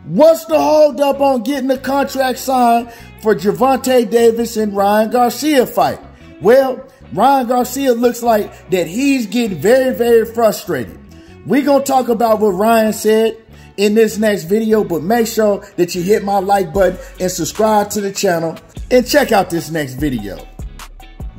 What's the holdup on getting the contract signed for Gervonta Davis and Ryan Garcia fight? Well, Ryan Garcia looks like that he's getting very, very frustrated. We're going to talk about what Ryan said in this next video, but make sure that you hit my like button and subscribe to the channel and check out this next video.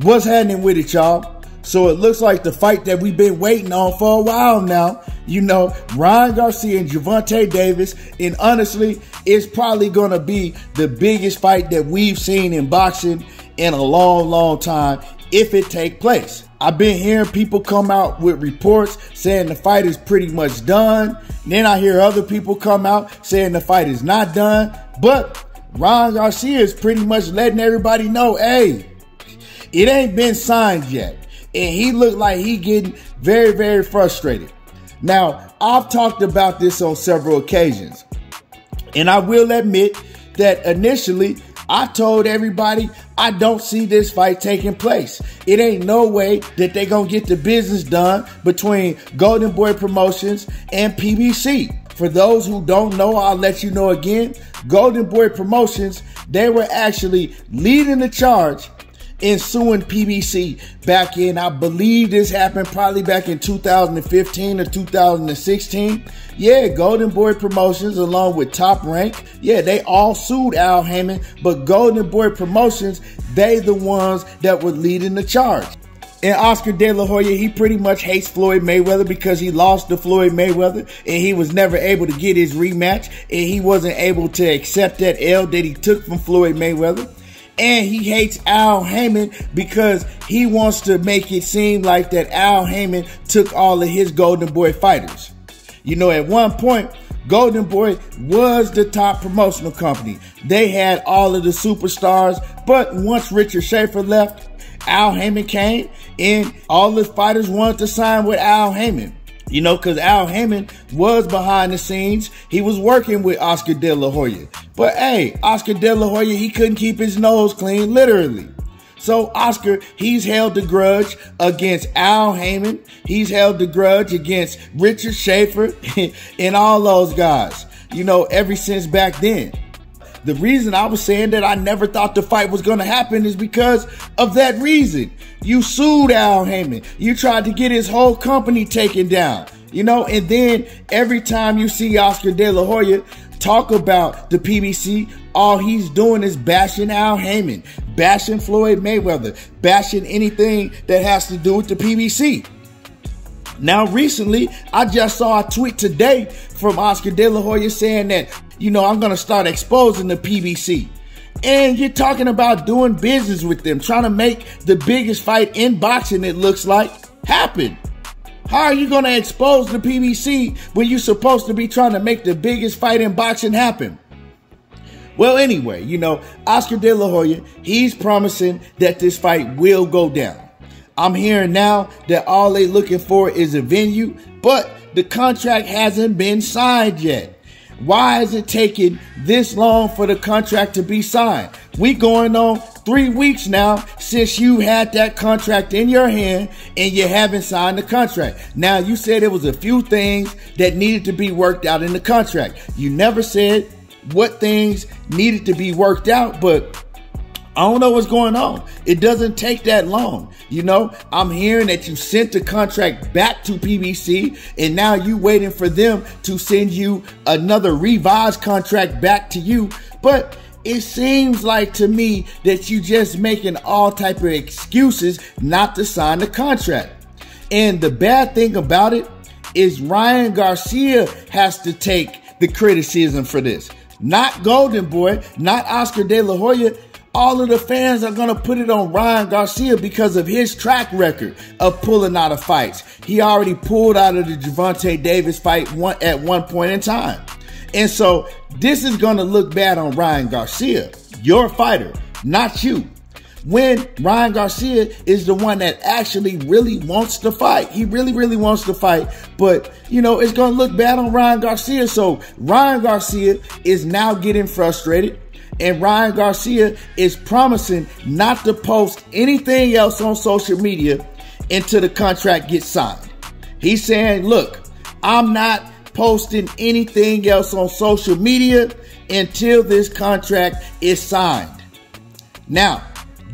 What's happening with it, y'all? So it looks like the fight that we've been waiting on for a while now, you know, Ryan Garcia and Gervonta Davis, and honestly, it's probably going to be the biggest fight that we've seen in boxing in a long, long time if it take place. I've been hearing people come out with reports saying the fight is pretty much done. Then I hear other people come out saying the fight is not done. But Ryan Garcia is pretty much letting everybody know, hey, it ain't been signed yet. And he looked like he getting very, very frustrated. Now, I've talked about this on several occasions. And I will admit that initially, I told everybody I don't see this fight taking place. It ain't no way that they gonna get the business done between Golden Boy Promotions and PBC. For those who don't know, I'll let you know again. Golden Boy Promotions, they were actually leading the charge in suing PBC back in, I believe this happened probably back in 2015 or 2016. Yeah, Golden Boy Promotions along with Top Rank, yeah, they all sued Al Haymon, but Golden Boy Promotions, they the ones that were leading the charge. And Oscar De La Hoya, he pretty much hates Floyd Mayweather because he lost to Floyd Mayweather and he was never able to get his rematch and he wasn't able to accept that L that he took from Floyd Mayweather. And he hates Al Haymon because he wants to make it seem like that Al Haymon took all of his Golden Boy fighters. You know, at one point, Golden Boy was the top promotional company. They had all of the superstars, but once Richard Schaefer left, Al Haymon came and all the fighters wanted to sign with Al Haymon. You know, because Al Haymon was behind the scenes. He was working with Oscar De La Hoya. But hey, Oscar De La Hoya, he couldn't keep his nose clean, literally. So Oscar, he's held the grudge against Al Haymon. He's held the grudge against Richard Schaefer and all those guys, you know, ever since back then. The reason I was saying that I never thought the fight was going to happen is because of that reason. You sued Al Haymon. You tried to get his whole company taken down, you know, and then every time you see Oscar De La Hoya talk about the PBC, all he's doing is bashing Al Haymon, bashing Floyd Mayweather, bashing anything that has to do with the PBC. Now, recently, I just saw a tweet today from Oscar De La Hoya saying that, you know, I'm going to start exposing the PBC. And you're talking about doing business with them, trying to make the biggest fight in boxing, it looks like, happen. How are you going to expose the PBC when you're supposed to be trying to make the biggest fight in boxing happen? Well, anyway, you know, Oscar De La Hoya, he's promising that this fight will go down. I'm hearing now that all they're looking for is a venue, but the contract hasn't been signed yet. Why is it taking this long for the contract to be signed? We going on 3 weeks now since you had that contract in your hand and you haven't signed the contract. Now, you said there was a few things that needed to be worked out in the contract. You never said what things needed to be worked out, but I don't know what's going on. It doesn't take that long. You know, I'm hearing that you sent the contract back to PBC and now you waiting for them to send you another revised contract back to you. But it seems like to me that you just making all type of excuses not to sign the contract. And the bad thing about it is Ryan Garcia has to take the criticism for this. Not Golden Boy, not Oscar De La Hoya. All of the fans are going to put it on Ryan Garcia because of his track record of pulling out of fights. He already pulled out of the Gervonta Davis fight at one point in time. And so this is going to look bad on Ryan Garcia, your fighter, not you. When Ryan Garcia is the one that actually really wants to fight. He really, really wants to fight. But, you know, it's going to look bad on Ryan Garcia. So Ryan Garcia is now getting frustrated. And Ryan Garcia is promising not to post anything else on social media until the contract gets signed. He's saying, look, I'm not posting anything else on social media until this contract is signed. Now,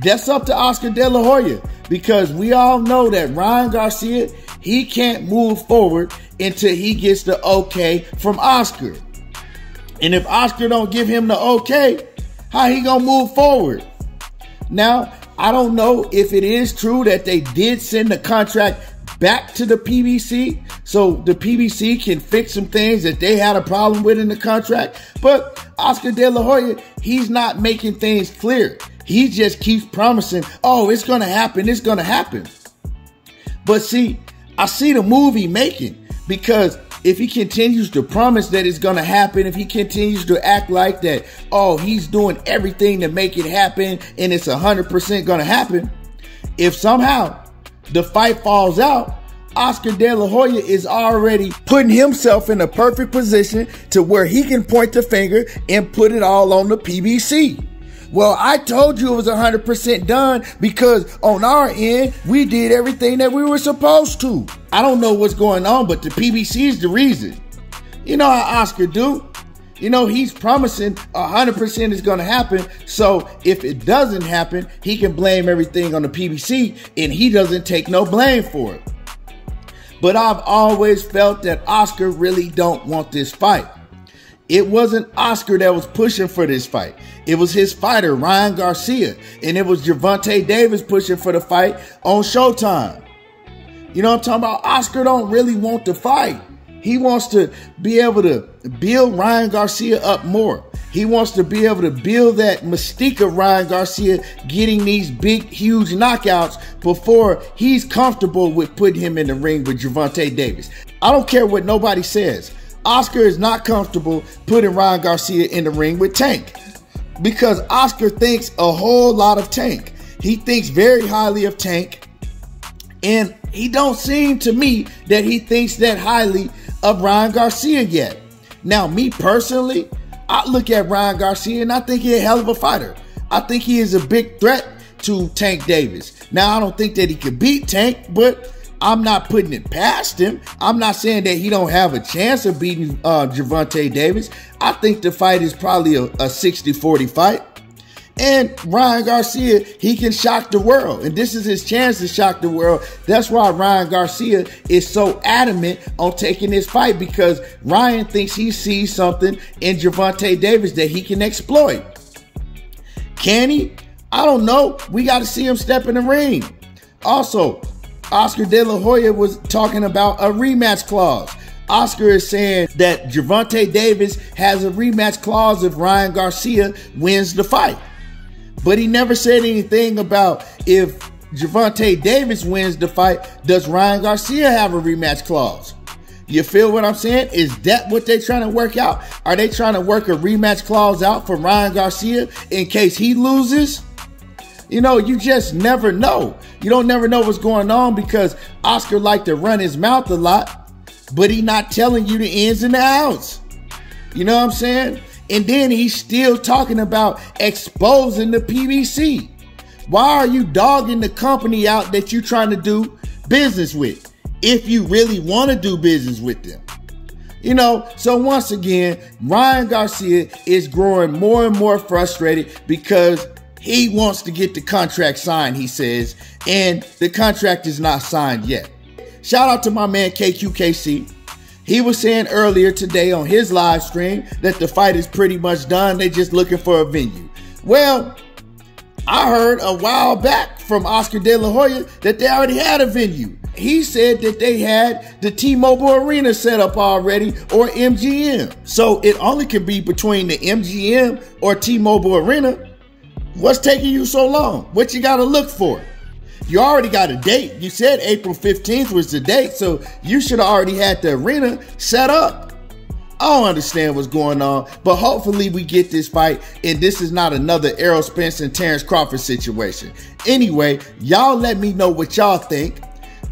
that's up to Oscar De La Hoya, because we all know that Ryan Garcia, he can't move forward until he gets the okay from Oscar. And if Oscar don't give him the okay, how he gonna move forward? Now, I don't know if it is true that they did send the contract back to the PBC so the PBC can fix some things that they had a problem with in the contract. But Oscar De La Hoya, he's not making things clear. He just keeps promising, oh, it's going to happen, it's going to happen. But see, I see the move he's making, because if he continues to promise that it's going to happen, if he continues to act like that, oh, he's doing everything to make it happen and it's 100% going to happen, if somehow the fight falls out, Oscar De La Hoya is already putting himself in a perfect position to where he can point the finger and put it all on the PBC. Well, I told you it was 100% done because on our end, we did everything that we were supposed to. I don't know what's going on, but the PBC is the reason. You know how Oscar do. You know, he's promising 100% is going to happen. So if it doesn't happen, he can blame everything on the PBC and he doesn't take no blame for it. But I've always felt that Oscar really don't want this fight. It wasn't Oscar that was pushing for this fight. It was his fighter, Ryan Garcia. And it was Gervonta Davis pushing for the fight on Showtime. You know what I'm talking about? Oscar don't really want to fight. He wants to be able to build Ryan Garcia up more. He wants to be able to build that mystique of Ryan Garcia getting these big, huge knockouts before he's comfortable with putting him in the ring with Gervonta Davis. I don't care what nobody says. Oscar is not comfortable putting Ryan Garcia in the ring with Tank, because Oscar thinks a whole lot of Tank. He thinks very highly of Tank, and he don't seem to me that he thinks that highly of Ryan Garcia yet. Now, me personally, I look at Ryan Garcia and I think he's a hell of a fighter. I think he is a big threat to Tank Davis. Now, I don't think that he could beat Tank, but I'm not putting it past him. I'm not saying that he don't have a chance of beating Gervonta Davis. I think the fight is probably a 60-40 fight. And Ryan Garcia, he can shock the world. And this is his chance to shock the world. That's why Ryan Garcia is so adamant on taking this fight, because Ryan thinks he sees something in Gervonta Davis that he can exploit. Can he? I don't know. We got to see him step in the ring. Also, Oscar De La Hoya was talking about a rematch clause. Oscar is saying that Gervonta Davis has a rematch clause if Ryan Garcia wins the fight. But he never said anything about if Gervonta Davis wins the fight, does Ryan Garcia have a rematch clause? You feel what I'm saying? Is that what they're trying to work out? Are they trying to work a rematch clause out for Ryan Garcia in case he loses? You know, you just never know. You don't never know what's going on, because Oscar like to run his mouth a lot, but he not telling you the ins and the outs. You know what I'm saying? And then he's still talking about exposing the PBC. Why are you dogging the company out that you're trying to do business with if you really want to do business with them? You know, so once again, Ryan Garcia is growing more and more frustrated because he wants to get the contract signed, he says, and the contract is not signed yet. Shout out to my man KQKC. He was saying earlier today on his live stream that the fight is pretty much done. They're just looking for a venue. Well, I heard a while back from Oscar De La Hoya that they already had a venue. He said that they had the T-Mobile Arena set up already, or MGM. So it only could be between the MGM or T-Mobile Arena. What's taking you so long? What you got to look for? You already got a date. You said April 15th was the date, so you should have already had the arena set up. I don't understand what's going on, but hopefully we get this fight and this is not another Errol Spence and Terrence Crawford situation. Anyway, y'all let me know what y'all think.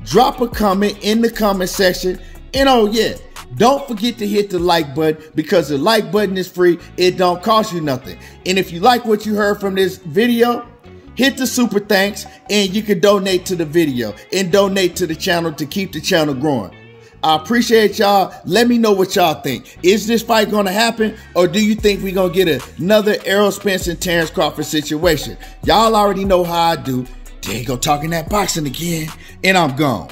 Drop a comment in the comment section. And oh yeah, don't forget to hit the like button, because the like button is free. It don't cost you nothing. And if you like what you heard from this video, hit the super thanks, and you can donate to the video and donate to the channel to keep the channel growing. I appreciate y'all. Let me know what y'all think. Is this fight going to happen, or do you think we're going to get another Errol Spence and Terrence Crawford situation? Y'all already know how I do. There you go, talking that boxing again, and I'm gone.